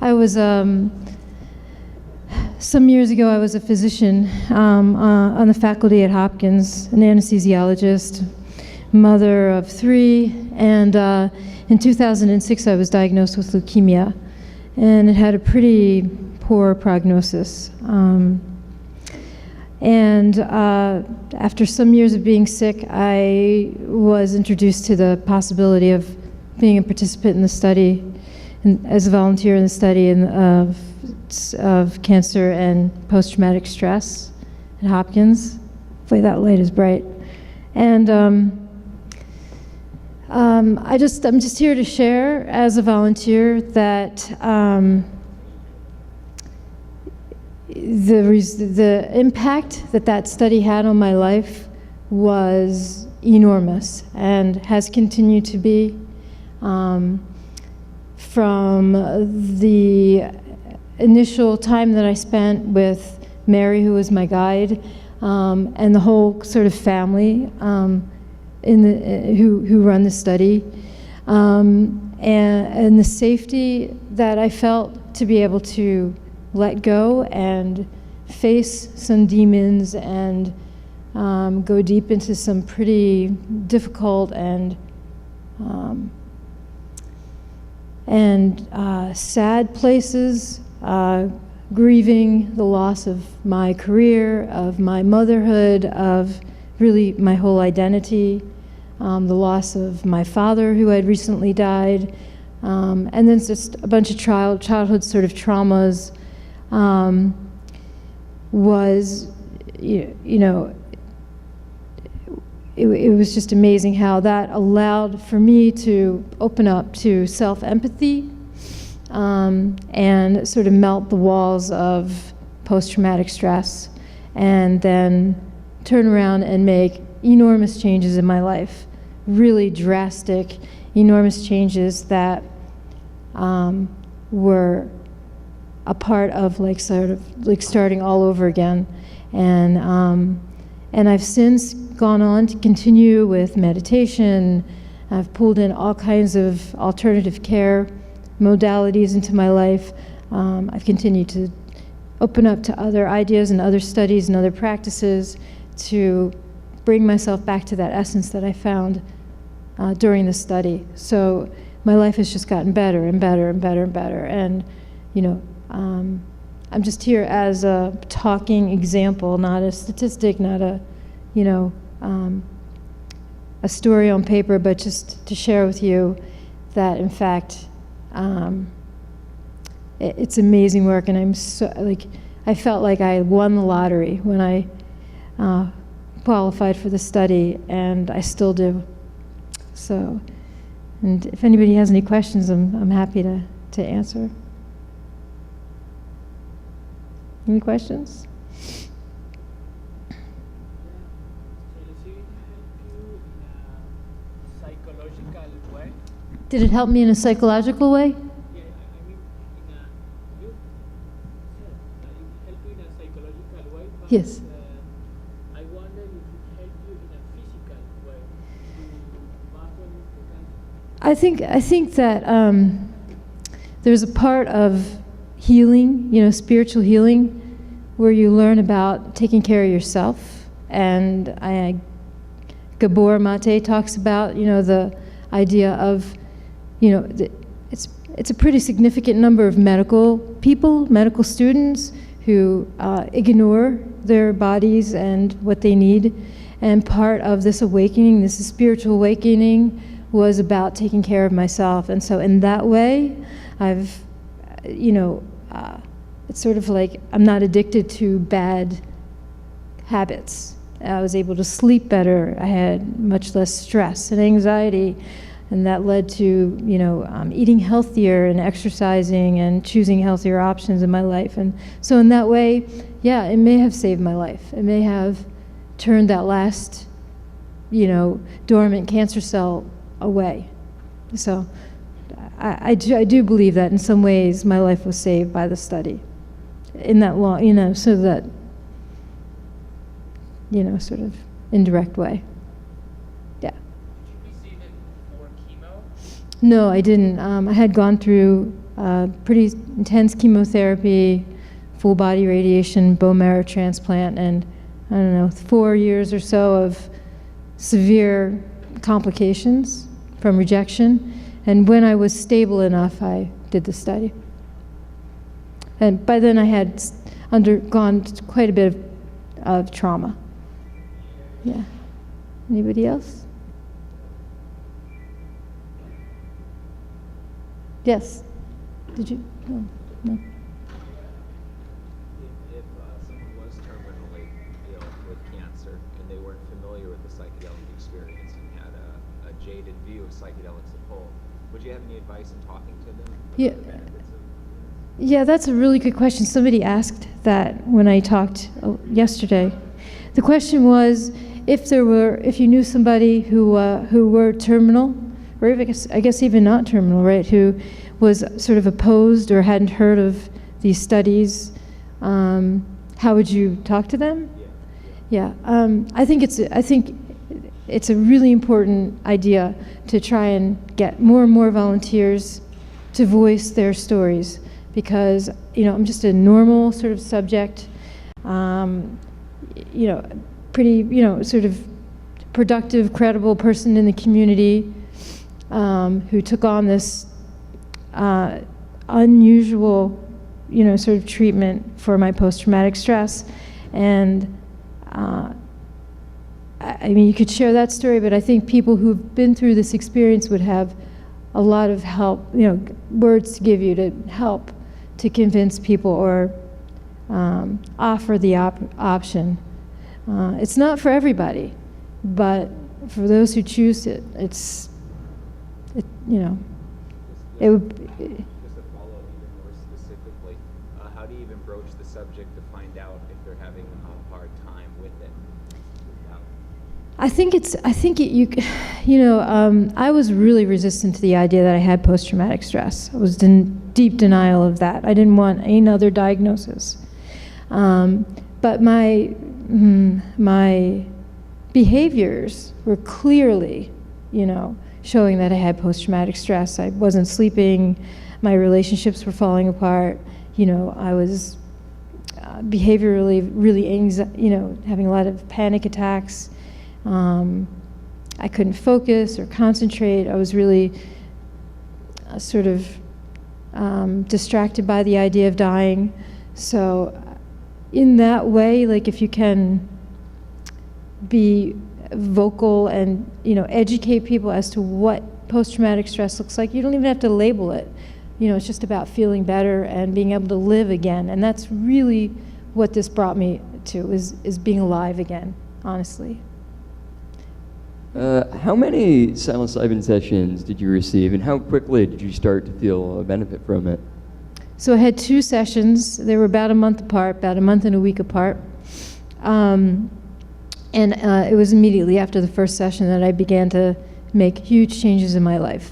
I was, some years ago, I was a physician on the faculty at Hopkins, an anesthesiologist, mother of 3, and in 2006 I was diagnosed with leukemia, and it had a pretty poor prognosis. After some years of being sick, I was introduced to the possibility of being a participant in the study, as a volunteer in the study of cancer and post-traumatic stress at Hopkins. Boy, that light is bright. And I'm just here to share as a volunteer that the impact that study had on my life was enormous and has continued to be. From the initial time that I spent with Mary, who was my guide, and the whole sort of family who run the study, and the safety that I felt to be able to let go and face some demons and go deep into some pretty difficult and sad places, grieving the loss of my career, of my motherhood, of really my whole identity, the loss of my father who had recently died, and then just a bunch of childhood sort of traumas, was, it was just amazing how that allowed for me to open up to self-empathy and sort of melt the walls of post-traumatic stress, and then turn around and make enormous changes in my life, really drastic, enormous changes that were a part of sort of starting all over again. And I've since gone on to continue with meditation. I've pulled in all kinds of alternative care modalities into my life. I've continued to open up to other ideas and other studies and other practices to bring myself back to that essence that I found during the study. So my life has just gotten better and better and better and better. And, I'm just here as a talking example, not a statistic, not a, a story on paper, but just to share with you that, in fact, it's amazing work, and I'm so, I felt like I won the lottery when I qualified for the study, and I still do. So, and if anybody has any questions, I'm happy to answer. Any questions? Did it help me in a psychological way? Yeah, I mean, you help you in a psychological way, but yes. I wonder if it helped you in a physical way to battle the cancer. I think that there's a part of healing, spiritual healing, where you learn about taking care of yourself. And Gabor Mate talks about, the idea of, it's a pretty significant number of medical students who ignore their bodies and what they need. And part of this awakening, this spiritual awakening, was about taking care of myself. And so in that way, I've, it's sort of like I'm not addicted to bad habits. I was able to sleep better. I had much less stress and anxiety, and that led to, eating healthier and exercising and choosing healthier options in my life. And so in that way, yeah, it may have saved my life. It may have turned that last, dormant cancer cell away. So I do believe that in some ways my life was saved by the study. In that long, so that, sort of indirect way. Yeah. Did you receive it for chemo? No, I didn't. I had gone through pretty intense chemotherapy, full body radiation, bone marrow transplant, and I don't know, 4 years or so of severe complications from rejection. And when I was stable enough, I did the study. And by then I had undergone quite a bit of trauma. Yeah. Anybody else? Yes. Did you? No. No. If someone was terminally ill with cancer and they weren't familiar with the psychedelic experience and had a jaded view of psychedelics as a whole, would you have any advice in talking to them? Yeah. About the benefits of Yeah, that's a really good question. Somebody asked that when I talked yesterday. The question was if you knew somebody who were terminal, or I guess even not terminal, right? Who was sort of opposed or hadn't heard of these studies, how would you talk to them? Yeah. I think it's a really important idea to try and get more and more volunteers to voice their stories. Because, I'm just a normal sort of subject, pretty, sort of productive, credible person in the community who took on this unusual, sort of treatment for my post-traumatic stress. And, you could share that story, but I think people who've been through this experience would have a lot of help, words to give you to help to convince people or offer the option. It's not for everybody, but for those who choose it, it would. Just to follow up even more specifically, how do you even broach the subject to find out if they're having a hard time with it? I was really resistant to the idea that I had post-traumatic stress. I was in deep denial of that. I didn't want another diagnosis. But my behaviors were clearly, showing that I had post-traumatic stress. I wasn't sleeping. My relationships were falling apart. I was behaviorally really having a lot of panic attacks. I couldn't focus or concentrate. I was really sort of distracted by the idea of dying. So in that way, like if you can be vocal and educate people as to what post-traumatic stress looks like, you don't even have to label it. It's just about feeling better and being able to live again. And that's really what this brought me to, is being alive again, honestly. How many psilocybin sessions did you receive, and how quickly did you start to feel a benefit from it? So I had 2 sessions. They were about a month apart, about a month and a week apart. And it was immediately after the first session that I began to make huge changes in my life.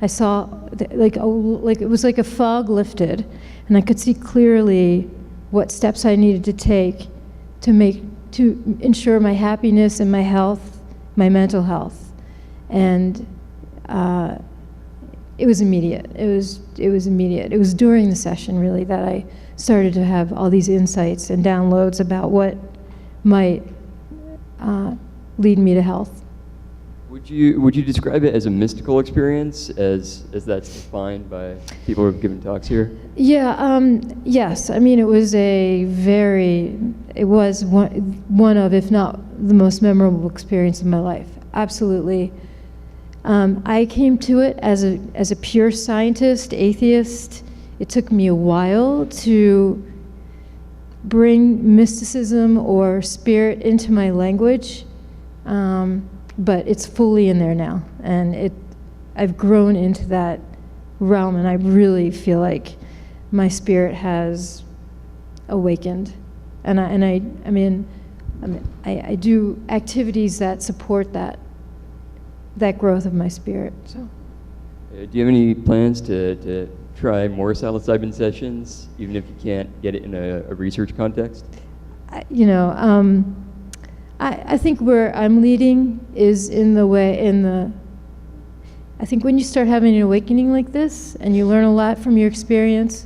I saw, like it was like a fog lifted, and I could see clearly what steps I needed to take to ensure my happiness and my health, my mental health. And it was immediate. It was immediate. It was during the session, really, that I started to have all these insights and downloads about what might lead me to health. Would you describe it as a mystical experience, as that's defined by people who have given talks here? Yeah. Yes. It was one of, if not the most memorable experience of my life. Absolutely. I came to it as a pure scientist, atheist. It took me a while to bring mysticism or spirit into my language, but it's fully in there now, and I've grown into that realm, and I really feel like my spirit has awakened, and I do activities that support that growth of my spirit. So, do you have any plans to try more psilocybin sessions, even if you can't get it in a research context? I think where I'm leading is in the I think when you start having an awakening like this and you learn a lot from your experience,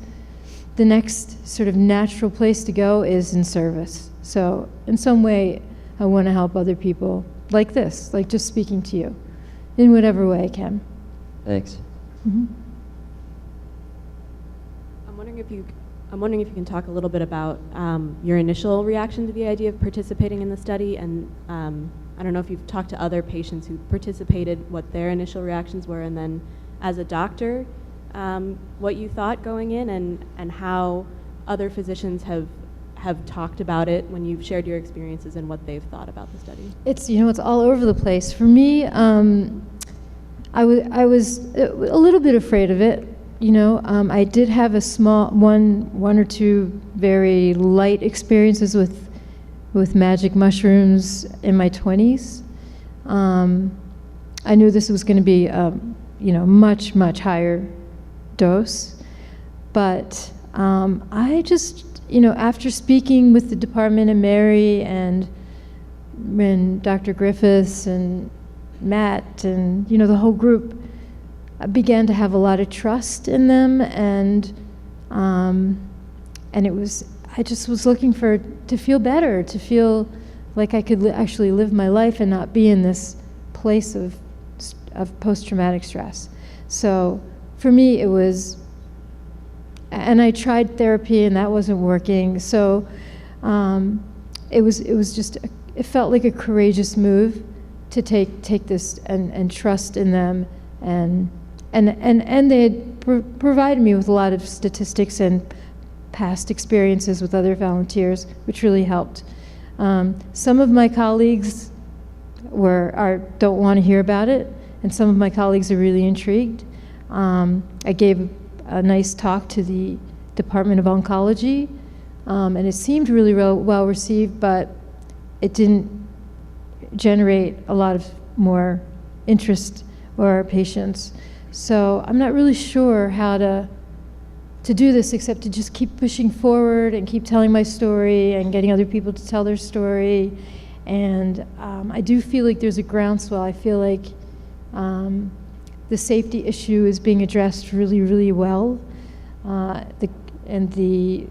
the next sort of natural place to go is in service. So in some way, I want to help other people like this, like just speaking to you, in whatever way I can. Thanks. Mhm. I'm wondering if you can talk a little bit about your initial reaction to the idea of participating in the study, and I don't know if you've talked to other patients who participated, what their initial reactions were, and then as a doctor, what you thought going in, and how other physicians have talked about it when you've shared your experiences and what they've thought about the study. It's, it's all over the place. For me, I was a little bit afraid of it. I did have a small one or two very light experiences with magic mushrooms in my 20s. I knew this was going to be much, much higher dose, but I just, after speaking with the department and Mary and Dr. Griffiths and Matt and the whole group, I began to have a lot of trust in them, and it was, I just was looking to feel better, to feel like I could actually live my life and not be in this place of post-traumatic stress. So for me, it was, and I tried therapy and that wasn't working. So it was just, it felt like a courageous move to take this and trust in them, and they had provided me with a lot of statistics and past experiences with other volunteers, which really helped. Some of my colleagues don't want to hear about it, and some of my colleagues are really intrigued. I gave a nice talk to the Department of Oncology, and it seemed really well received, but it didn't generate a lot of more interest or patients. So I'm not really sure how to do this except to just keep pushing forward and keep telling my story and getting other people to tell their story. And I do feel like there's a groundswell. I feel like the safety issue is being addressed really, really well. And the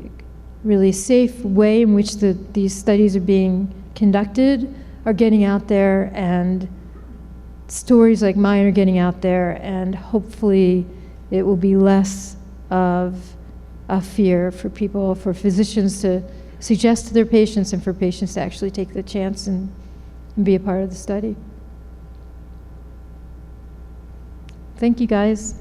really safe way in which these studies are being conducted are getting out there, and stories like mine are getting out there, and hopefully it will be less of a fear for people, for physicians to suggest to their patients, and for patients to actually take the chance and be a part of the study. Thank you, guys.